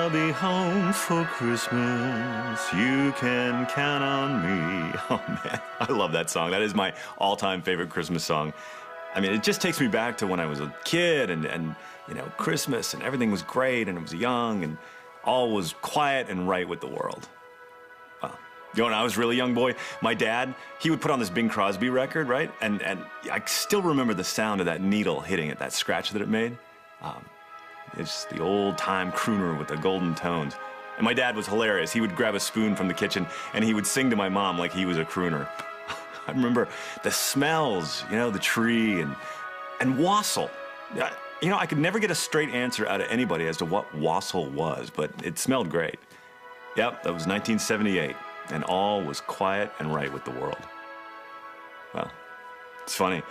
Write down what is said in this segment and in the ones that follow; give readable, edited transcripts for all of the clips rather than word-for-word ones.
I'll be home for Christmas. You can count on me. Oh, man, I love that song. That is my all-time favorite Christmas song. I mean, it just takes me back to when I was a kid and you know, Christmas and everything was great and I was young and all was quiet and right with the world. Well, you know, when I was a really young boy, my dad, he would put on this Bing Crosby record, right? And I still remember the sound of that needle hitting it, that scratch that it made. It's the old-time crooner with the golden tones. And my dad was hilarious. He would grab a spoon from the kitchen and he would sing to my mom like he was a crooner. I remember the smells, you know, the tree and wassail. You know, I could never get a straight answer out of anybody as to what wassail was, but it smelled great. Yep, that was 1978, and all was quiet and right with the world. Well, it's funny,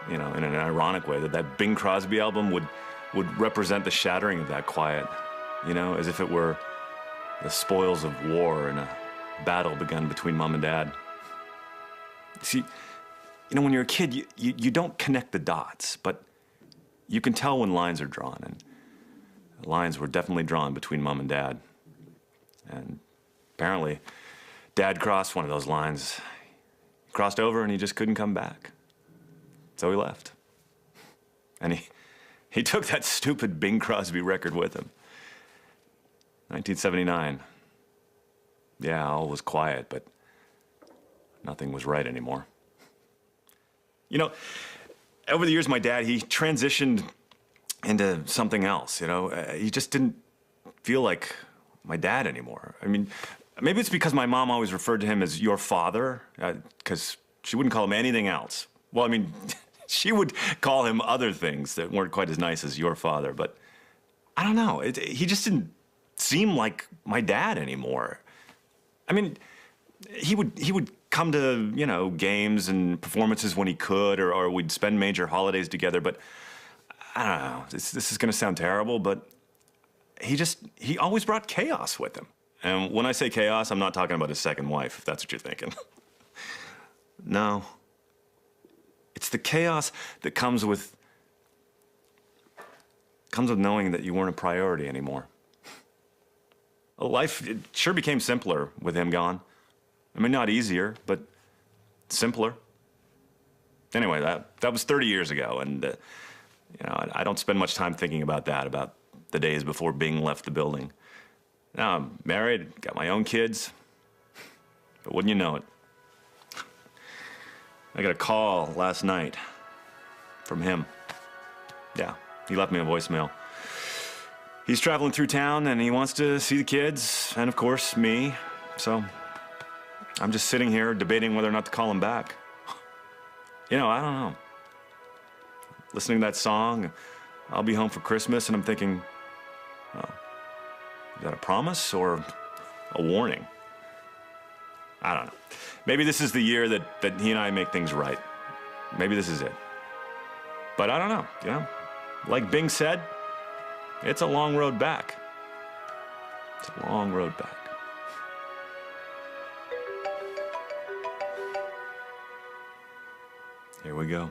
you know, in an ironic way, that Bing Crosby album would represent the shattering of that quiet, you know, as if it were the spoils of war in a battle begun between mom and dad. See, you know, when you're a kid, you don't connect the dots, but you can tell when lines are drawn, and the lines were definitely drawn between mom and dad. And apparently, Dad crossed one of those lines. He crossed over and he just couldn't come back. So he left. And he took that stupid Bing Crosby record with him. 1979. Yeah, all was quiet, but nothing was right anymore. You know, over the years, my dad, he transitioned into something else, you know? He just didn't feel like my dad anymore. I mean, maybe it's because my mom always referred to him as your father, because she wouldn't call him anything else. Well, I mean, she would call him other things that weren't quite as nice as your father, but I don't know. He just didn't seem like my dad anymore. I mean, he would come to, you know, games and performances when he could, or we'd spend major holidays together, but I don't know, this is gonna sound terrible, but he always brought chaos with him. And when I say chaos, I'm not talking about his second wife, if that's what you're thinking. No. It's the chaos that comes with knowing that you weren't a priority anymore. Life, it sure became simpler with him gone. I mean, not easier, but simpler. Anyway, that was 30 years ago, and you know, I don't spend much time thinking about that, about the days before Bing left the building. Now I'm married, got my own kids, but wouldn't you know it, I got a call last night from him. Yeah, he left me a voicemail. He's traveling through town and he wants to see the kids, and of course, me, so I'm just sitting here debating whether or not to call him back. You know, I don't know. Listening to that song, I'll be home for Christmas, and I'm thinking, oh, is that a promise or a warning? I don't know. Maybe this is the year that he and I make things right. Maybe this is it. But I don't know, you know? Like Bing said, it's a long road back. It's a long road back. Here we go.